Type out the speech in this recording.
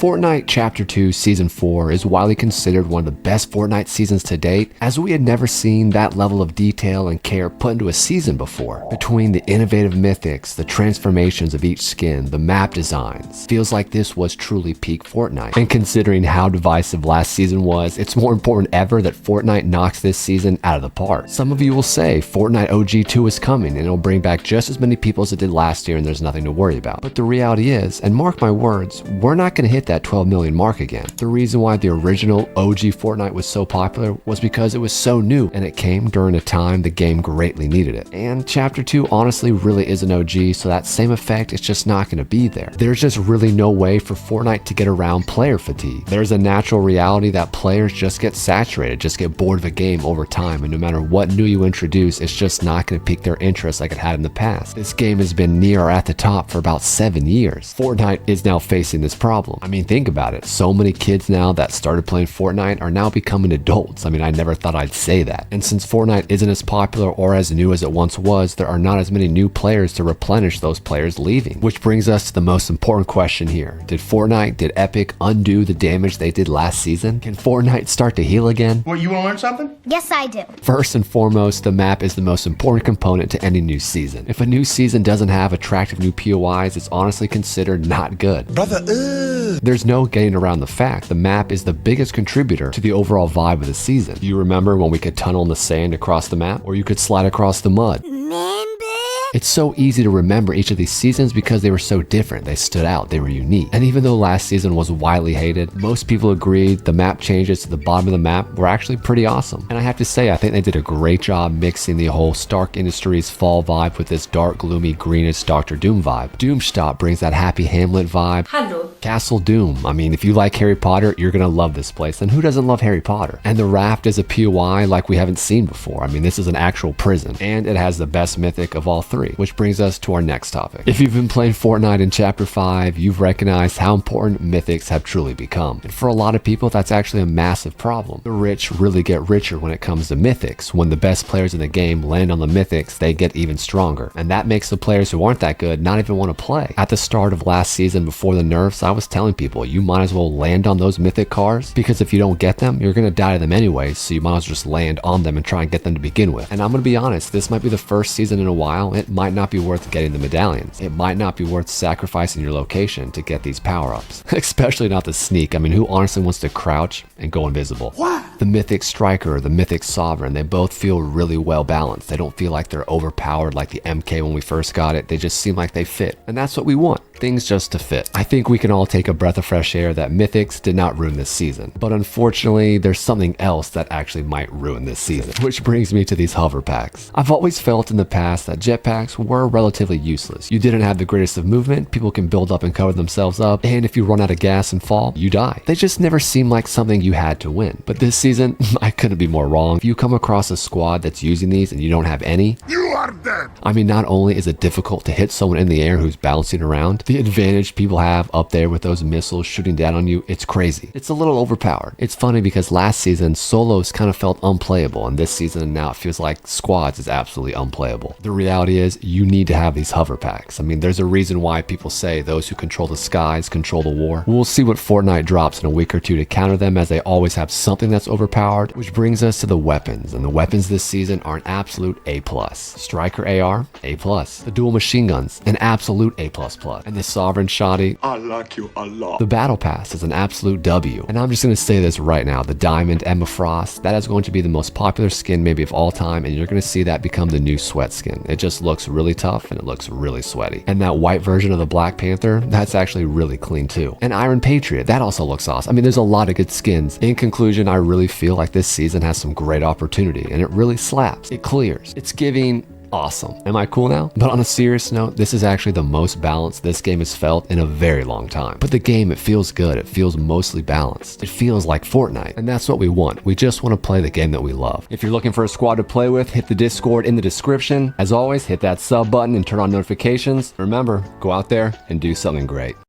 Fortnite Chapter 2 Season 4 is widely considered one of the best Fortnite seasons to date, as we had never seen that level of detail and care put into a season before. Between the innovative mythics, the transformations of each skin, the map designs, feels like this was truly peak Fortnite. And considering how divisive last season was, it's more important ever that Fortnite knocks this season out of the park. Some of you will say Fortnite OG 2 is coming and it'll bring back just as many people as it did last year and there's nothing to worry about. But the reality is, and mark my words, we're not going to hit that 12 million mark again. The reason why the original OG Fortnite was so popular was because it was so new and it came during a time the game greatly needed it. And Chapter 2 honestly really is an OG, so that same effect is just not going to be there. There's just really no way for Fortnite to get around player fatigue. There's a natural reality that players just get saturated, just get bored of a game over time, and no matter what new you introduce, it's just not going to pique their interest like it had in the past. This game has been near or at the top for about 7 years. Fortnite is now facing this problem. I mean, think about it. So many kids now that started playing Fortnite are now becoming adults. I mean, I never thought I'd say that. And since Fortnite isn't as popular or as new as it once was, there are not as many new players to replenish those players leaving. Which brings us to the most important question here. Did Epic undo the damage they did last season? Can Fortnite start to heal again? Well, you want to learn something? Yes, I do. First and foremost, the map is the most important component to any new season. If a new season doesn't have attractive new POIs, it's honestly considered not good. Brother, There's no getting around the fact the map is the biggest contributor to the overall vibe of the season. Do you remember when we could tunnel in the sand across the map? Or you could slide across the mud? It's so easy to remember each of these seasons because they were so different. They stood out, they were unique. And even though last season was widely hated, most people agreed the map changes to the bottom of the map were actually pretty awesome. And I have to say, I think they did a great job mixing the whole Stark Industries fall vibe with this dark, gloomy, greenish Dr. Doom vibe. Doomstadt brings that happy Hamlet vibe. Hello. Castle Doom. I mean, if you like Harry Potter, you're gonna love this place. And who doesn't love Harry Potter? And the Raft is a POI like we haven't seen before. I mean, this is an actual prison. And it has the best mythic of all three, which brings us to our next topic. If you've been playing Fortnite in Chapter 5, you've recognized how important mythics have truly become. And for a lot of people, that's actually a massive problem. The rich really get richer when it comes to mythics. When the best players in the game land on the mythics, they get even stronger. And that makes the players who aren't that good not even want to play. At the start of last season, before the nerfs, I was telling people, you might as well land on those mythic cars, because if you don't get them, you're gonna die to them anyway, so you might as well just land on them and try and get them to begin with. And I'm gonna be honest, this might be the first season in a while, it might not be worth getting the medallions. It might not be worth sacrificing your location to get these power-ups. Especially not the sneak. I mean, who honestly wants to crouch and go invisible? what? The Mythic Striker, the Mythic Sovereign, they both feel really well balanced. They don't feel like they're overpowered like the MK when we first got it. They just seem like they fit. And that's what we want. Things just to fit. I think we can all take a breath of fresh air that Mythics did not ruin this season. But unfortunately, there's something else that actually might ruin this season. Which brings me to these hover packs. I've always felt in the past that jetpacks were relatively useless. You didn't have the greatest of movement, people can build up and cover themselves up, and if you run out of gas and fall, you die. They just never seemed like something you had to win. But this season, I couldn't be more wrong. If you come across a squad that's using these and you don't have any, You are dead. I mean, not only is it difficult to hit someone in the air who's bouncing around, the advantage people have up there with those missiles shooting down on you, it's crazy. It's a little overpowered. It's funny because last season, solos kind of felt unplayable, and this season now it feels like squads is absolutely unplayable. The reality is, you need to have these hover packs. I mean, there's a reason why people say those who control the skies control the war. We'll see what Fortnite drops in a week or two to counter them, as they always have something that's overpowered, which brings us to the weapons. And the weapons this season are an absolute A+. Striker AR, A+. The dual machine guns, an absolute A++. And the Sovereign Shotty, I like you a lot. the Battle Pass is an absolute W. And I'm just going to say this right now, the Diamond Emma Frost, that is going to be the most popular skin maybe of all time, and you're going to see that become the new sweat skin. It just looks really tough and it looks really sweaty. And that white version of the Black Panther, that's actually really clean too. And Iron Patriot, that also looks awesome. I mean, there's a lot of good skins. In conclusion, I really feel like this season has some great opportunity, and it really slaps. It clears. It's giving awesome. Am I cool now? But on a serious note, this is actually the most balanced this game has felt in a very long time. But the game, it feels good. It feels mostly balanced. It feels like Fortnite. And that's what we want. We just want to play the game that we love. If you're looking for a squad to play with, hit the Discord in the description. As always, hit that sub button and turn on notifications. Remember, go out there and do something great.